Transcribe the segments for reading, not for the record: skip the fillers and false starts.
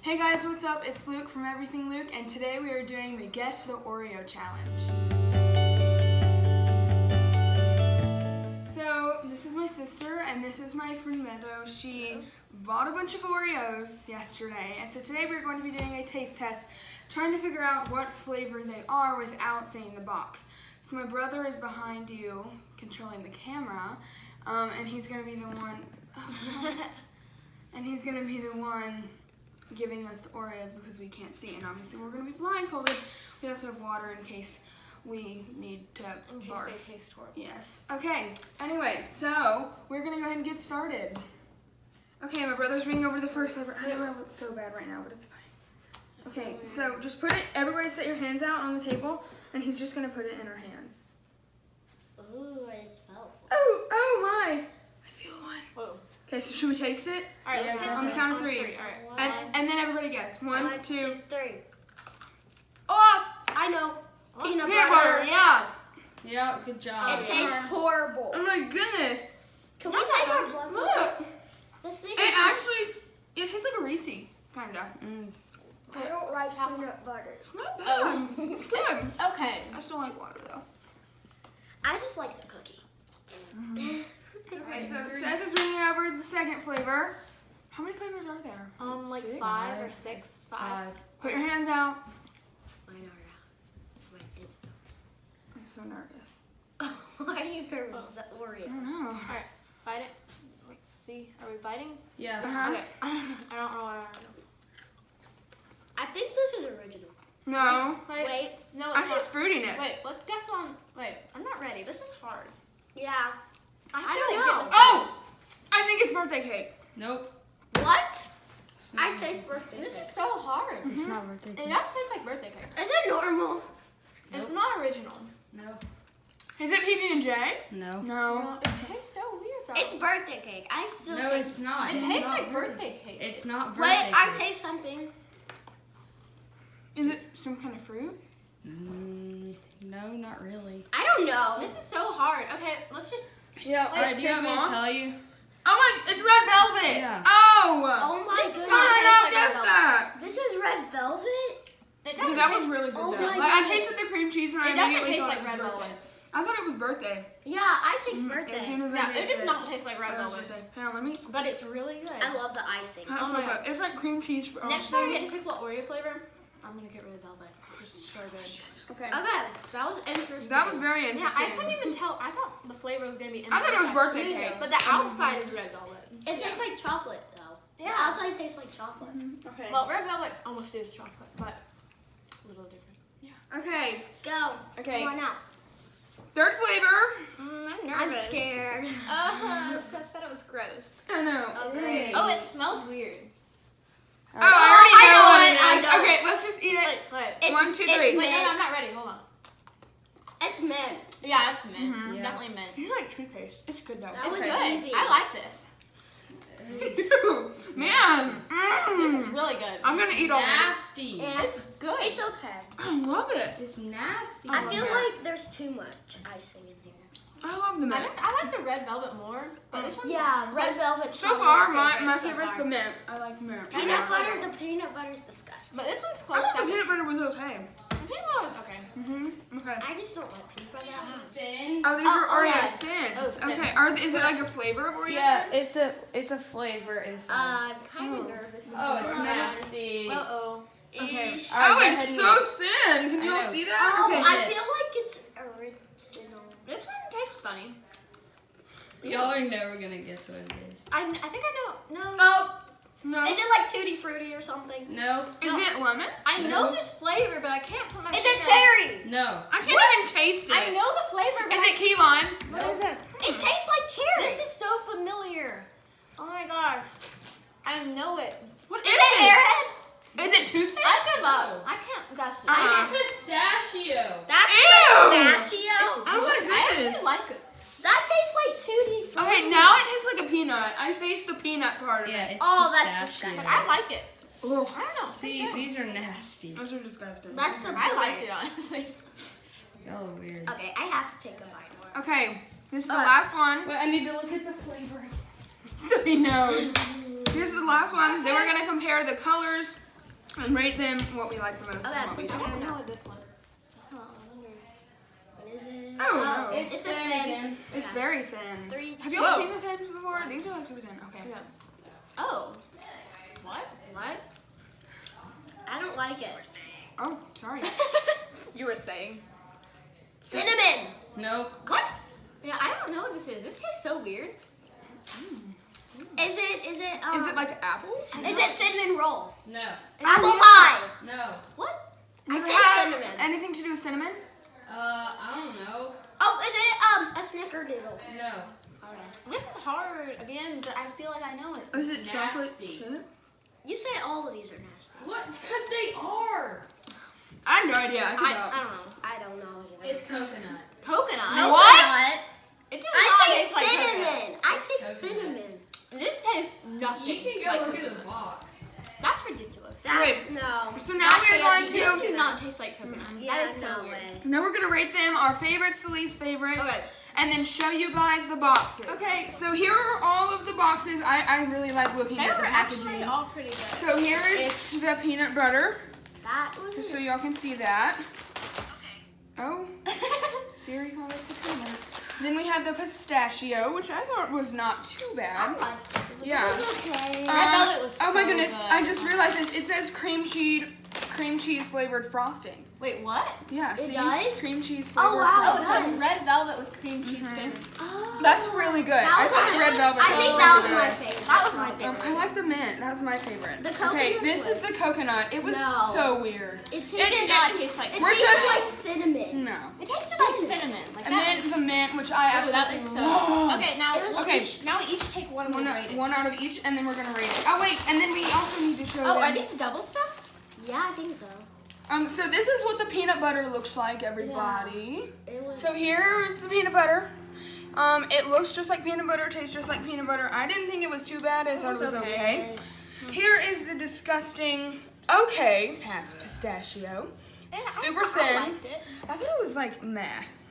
Hey guys, what's up? It's Luke from Everything Luke, and today we are doing the Guess the Oreo challenge. So, this is my sister, and this is my friend Meadow. She bought a bunch of Oreos yesterday, and so today we're going to be doing a taste test, trying to figure out what flavor they are without seeing the box. So my brother is behind you, controlling the camera, and he's going to be the one... And he's going to be the one giving us the Oreos because we can't see. And obviously we're going to be blindfolded. We also have water in case we need to barf. They taste horrible. Yes. Okay. Anyway, so we're going to go ahead and get started. Okay, my brother's bringing over the first flavor. I know I look so bad right now, but it's fine. Okay, so just put it, everybody set your hands out on the table, and he's just going to put it in our hands. Ooh, I felt. Oh my. I feel one. Whoa. Okay, so should we taste it? All right, let's taste On the it. count of three. All right. And then everybody guess. One, One, two. 3. Oh, I know. Peanut butter. Yeah. Yeah, good job. It tastes horrible. Oh my goodness. Can we take our blood? Look. This thing It actually, it tastes like a Reese, kinda. I don't like peanut butter. It's not bad. Oh. It's good. Okay. I still like water though. I just like the cookie. Okay, so Seth is bringing over the second flavor. How many flavors are there? Like Six? 5 or 6. 5. Put your hands out. Mine are out. Mine is I'm so nervous. Why are you nervous? The Oreo. I don't know. All right. Bite it. Let's see. Are we biting? Yeah. Uh-huh. Okay. I don't know why. I think this is original. No. Wait. No, I it's think it's not. fruitiness. Wait, let's guess on. Wait, I'm not ready. This is hard. Yeah. I don't don't know. Oh! I think it's birthday cake. Nope. What? It's not, I taste birthday. This is so hard. it's not birthday It cake. does taste like birthday cake. Is it normal? It's not original. No. Is it PB&J? No. No. It tastes so weird though. It's birthday cake. I still No, taste. it's not. It It's tastes not like birthday cake. It's not birthday Wait, I cake. taste something. Is it some kind of fruit? No, not really. I don't know. This is so hard. Okay, let's just. Yeah. Alright, do you want me to tell you? Oh my, it's red velvet. Yeah. Oh. Oh my This is goodness. How did I not tastes like guess red that? This is red velvet. It Okay, that was really good Oh though. my Like, I goodness. tasted the cream cheese and I It doesn't immediately taste thought like it was red birthday. velvet. I thought it was birthday. Yeah, I taste birthday. As soon as I Yeah, it tasted does not taste like red it was velvet, birthday. Hang on, let me. but it's really good. I love the icing. Oh my my God. god, it's like cream cheese. Next time I get to pick what Oreo flavor, I'm gonna get red velvet. This is so good. Okay. Okay, that was interesting. That was very Yeah, interesting. I couldn't even tell. I thought the flavor was gonna be in I the thought it was inside. birthday Me cake. too. But the outside is red velvet. It tastes like chocolate though. Yeah. The outside tastes like chocolate. Okay. Well, red velvet almost is chocolate, but a little different. Okay. Go. Okay. Come on out. Third flavor. I'm I'm nervous. scared. Seth said it was gross. I know. Okay. Oh, it smells weird. Oh, I already know I what know it it, I is. know. Okay, let's just eat it. Wait. It's, 1, 2, it's 3. Wait, no, mint. I'm not ready. Hold on. It's mint. Yeah, that's mint. Yeah. Definitely mint. You like toothpaste? It's good though. That It's was good. easy. I like this. Man. This is really good. I'm gonna eat all this. Nasty. And It's good. it's okay. I love it. It's nasty. I feel it. like there's too much icing in here. I love the mint. I like the red velvet more, but this one's Yeah, red velvet. So far, my favorite's the mint. I like mint. peanut butter. The peanut butter's disgusting. But this one's I close thought the second. peanut butter was okay. The peanut butter was okay. Okay. I just don't like peanut butter. Fins. Oh, these are Oh, Oreo yeah. thins. Oh, Okay. thins. Is it like a flavor of Oreo? Yeah, it's a flavor inside. I'm kind of nervous. Oh, it's Yeah. nasty. Uh-oh. Okay. Eesh. Alright, Oh, go it's ahead and so eat. thin. Can you I all know. see that? Oh, Okay. I feel like it's original. This one tastes funny. Y'all are never gonna guess what it is. I think I know. No. Oh, No. is it like Tutti Frutti or something? No. Is it lemon? I know No. this flavor, but I can't put my Is finger it cherry? No. I can't even taste it. I know the flavor, but Is it key lime? What is it? It tastes like cherry. This is so familiar. Oh my gosh. I know it. What Is it Airhead? Is it toothpaste? I give up. I can't guess it. Uh-uh. It's pistachio. That's Ew. pistachio. Oh my I goodness. actually like it. That tastes like Tutti Frutti. Okay, now it tastes like a peanut. I taste the peanut part of Yeah, it. it's Oh, that's pistachio. disgusting. I like it. Ugh. I don't know. See, these are nasty. Those are disgusting. That's the I liked it honestly. Y'all are weird. Okay, I have to take a bite more. Okay, this is the last one. Wait, I need to look at the flavor. So he knows. Here's the last one. Then we're gonna compare the colors and rate them what we like the most Okay, and what we I don't. don't know what this one. Oh, what is it? Oh, no. It's a thin. It's very thin. 3, Have you all 2. seen the thins before? These are like super thin. Okay. Yeah. Oh. What? What? I don't like it. Oh, sorry. You were saying. Cinnamon. Nope. What? Yeah, I don't know what this is. This tastes so weird. Is it? Is it like apple? Is it cinnamon roll? No. Apple pie. No. What? Does I it taste have cinnamon. anything to do with cinnamon? I don't know. Oh, is it a snickerdoodle? No. Okay. This is hard again, but I feel like I know it. Or is it chocolate Nasty. chip? You say all of these are nasty. What? Because they are. I have no idea. I I can don't know. I don't know. It's coconut. Coconut. What? It does I not taste taste like cinnamon. I It's taste coconut. cinnamon. This tastes nothing. You can go like look at coconut. the box. That's ridiculous. That's no. So now we're going These to. do not taste like coconut. Yeah, that is so no weird. way. Now we're gonna rate them our favorites to least favorites. Okay. And then show you guys the boxes. Okay, so here are all of the boxes. I really like looking They at were the packaging. actually all pretty good. So here is the peanut butter, That was just so y'all can see that. Oh, Siri thought it's a peanut. Then we have the pistachio, which I thought was not too bad. Yeah. It was okay. Red velvet was Oh my so goodness, good. I just realized this. It says cream cheese flavored frosting. Wait, what? Yeah, It see? does? Cream cheese flavored Oh, wow, Oh, frosting. so it's red velvet with cream cheese flavored. Oh. That's really good. That I was thought the red actually- velvet I think was that was really my good. favorite. That was my I like the mint. That was my favorite. The Okay, coconut this is was- the coconut. It was No. so weird. It It tasted did not taste like It We're tasted judging- like cinnamon. No. It tasted like cinnamon. Like And that. then the mint, which I Oh, that absolutely was so love. Okay, now It was- Okay. now we each take one and rate it. One out of each, and then we're gonna rate it. Oh wait, and then we also need to show Oh, them. are these double stuff? Yeah, I think so. So this is what the peanut butter looks like, everybody. It was. So here's the peanut butter. It looks just like peanut butter, tastes just like peanut butter. I didn't think it was too bad. I thought it was okay. Here is the disgusting, pistachio. Super I thin. liked it. I thought it was like meh,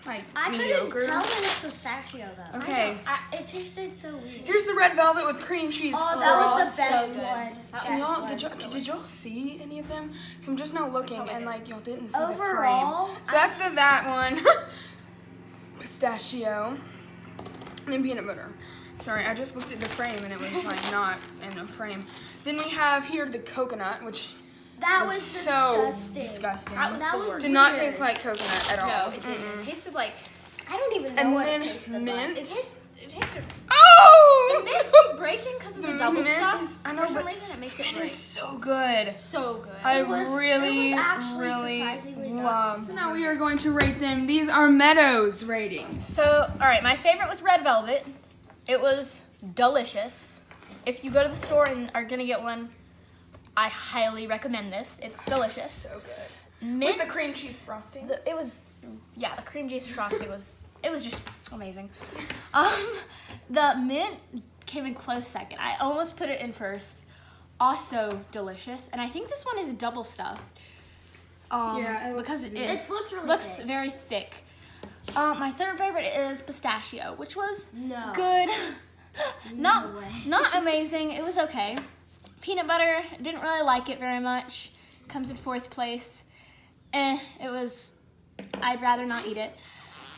like I mediocre. couldn't tell that it's pistachio though. Okay. It tasted so weird. Here's the red velvet with cream cheese. Oh, that was the so best good. one. That Best Y'all, one. did y'all see any of them? 'Cause I'm just now looking and like y'all didn't see Overall, the frame. So that's that one. Pistachio. And then peanut butter. Sorry, I just looked at the frame and it was like not in a frame. Then we have here the coconut, which that was was so disgusting. disgusting. That was Did not weird. taste like coconut at all. No, it didn't. It tasted like I don't even know And what then it tasted mint. like. it tasted. Oh! It made me breaking because of the The double mint stuff. is- I know, For some but reason, it makes it It break. is so good. So good. I It was really actually surprisingly not love. too So now we are going to rate them. These are Meadows ratings. So, all right, my favorite was red velvet. It was delicious. If you go to the store and are gonna get one, I highly recommend this. It's delicious. So good. Mint, With the cream cheese frosting. the cream cheese frosting was just amazing. The mint came in close second. I almost put it in first. Also delicious, and I think this one is double stuffed. Yeah, it looks because sweet. It looks really looks thick. very thick. My third favorite is pistachio, which was No. good. No way. Not amazing. It was okay. Peanut butter, didn't really like it very much. Comes in fourth place. I'd rather not eat it.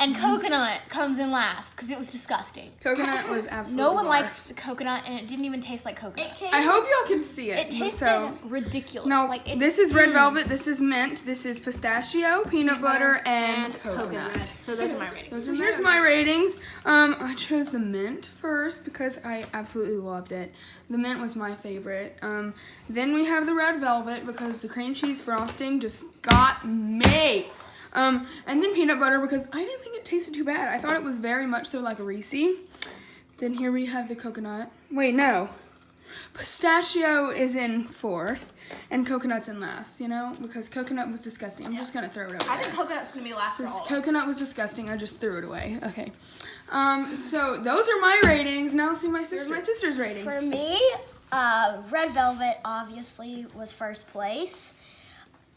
And coconut comes in last because it was disgusting. Coconut was absolutely No one bar. liked the coconut, and it didn't even taste like coconut. It came. I hope y'all can see it. It tasted So, ridiculous. no, Like it, this is red velvet, this is mint, this is pistachio, peanut butter, and coconut. coconut. So those are my ratings. Here's my ratings. I chose the mint first because I absolutely loved it. The mint was my favorite. Then we have the red velvet because the cream cheese frosting just got me. And then peanut butter because I didn't think it tasted too bad. I thought it was very much so like a Reese. Then here we have the coconut. Wait, no. Pistachio is in fourth and coconut's in last, because coconut was disgusting. I'm just going to throw it over I there. think coconut's gonna be last for This all. coconut was disgusting. I just threw it away. Okay. So those are my ratings. Now let's see my sister's ratings. For me, red velvet obviously was first place.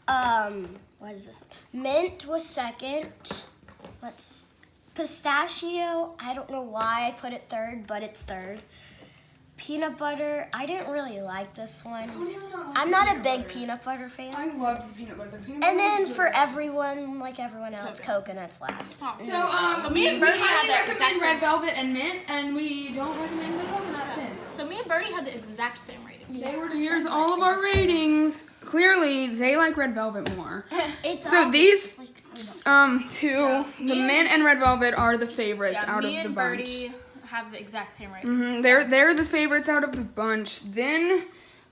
What is this? Mint was second. Pistachio, I don't know why I put it third, but it's third. peanut butter. I didn't really like this one. Who does not like I'm not a peanut big butter? peanut butter fan. I love the peanut butter. The peanut And butter then is for really everyone, like everyone else, coconuts last. So, me and we Bertie had highly the exact recommend red same- velvet and mint, and we don't recommend the coconut thins. So me and Birdie had the exact same rating. They were here's all of our ratings. Clearly, they like red velvet more. It's So these like two, the mint and red velvet, are the favorites Yeah, out me of the and bunch. Birdie have the exact same rating. They're the favorites out of the bunch. Then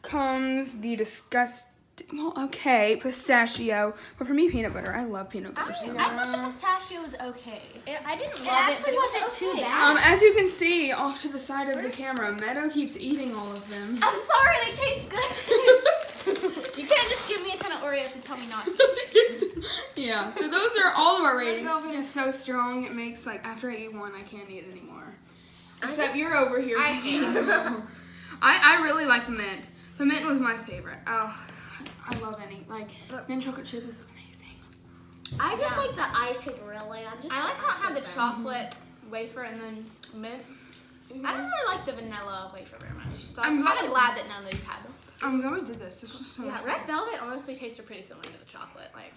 comes the pistachio. But for me, peanut butter. I love peanut butter so much. I thought the pistachio was okay. I didn't love It actually but was wasn't too okay. bad. As you can see off to the side of the camera, Meadow keeps eating all of them. I'm sorry, they taste good. You can't just give me a ton of Oreos and tell me not to. Yeah, so those are all of our ratings. Red velvet is so strong, it makes, like, after I eat one, I can't eat it anymore. Except you're over here. I really like the mint. The mint was my favorite. Oh, I love any. Like, mint chocolate chip is amazing. I just like the icing really. I like how it had the chocolate wafer and then mint. I don't really like the vanilla wafer very much. So I'm kind of glad that none of these had them. I'm glad we did this. This was so Yeah, much red fun. velvet honestly tasted pretty similar to the chocolate. Like,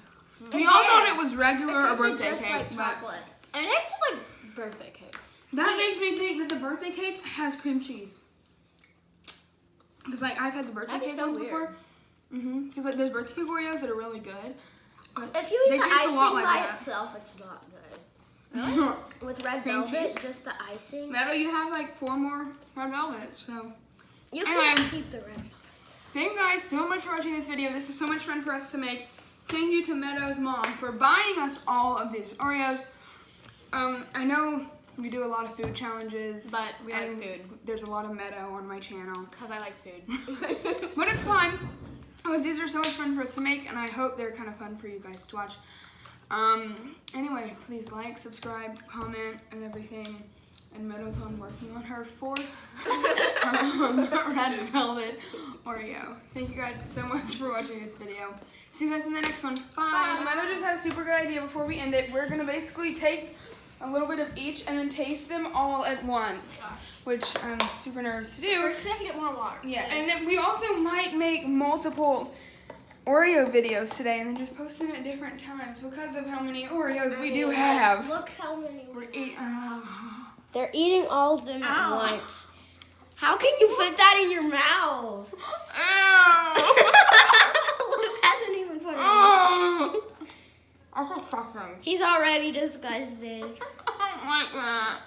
We all thought it was regular or birthday just cake. like but chocolate. and it tasted like birthday cake. that makes me think that the birthday cake has cream cheese. Because, like, I've had the birthday That'd be cake so ones weird. before. Because, like, there's birthday cake Oreos that are really good. But If you they eat the taste a icing lot like by that. itself, it's not good. Really? With red Cream velvet, cheese? just the icing. Meadow, you have, like, 4 more red velvets, so. You Anyway. can keep the red velvet. Thank you guys so much for watching this video. This was so much fun for us to make. Thank you to Meadow's mom for buying us all of these Oreos. I know we do a lot of food challenges. But we like and food. There's a lot of Meadow on my channel. Because I like food. But it's fun. Because these are so much fun for us to make, and I hope they're kind of fun for you guys to watch. Anyway, please like, subscribe, comment, and everything. And Meadow's working on her 4th red velvet Oreo. Thank you guys so much for watching this video. See you guys in the next one. Bye. So Meadow just had a super good idea before we end it. We're going to basically take a little bit of each and then taste them all at once, which I'm super nervous to do. First, we have to get more water. Yeah, and then we also might make multiple Oreo videos today and then just post them at different times because of how many Oreos we do have. Look how many We're eating. They're eating all of them Ow. at once. How can you put that in your mouth? Luke hasn't even put it in. I feel suffering. He's already disgusted. I don't like that.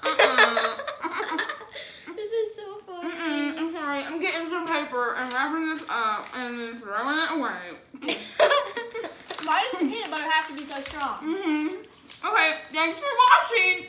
This is so funny. I'm sorry. I'm getting some paper and wrapping this up and then throwing it away. Why does the peanut butter have to be so strong? Okay, thanks for watching.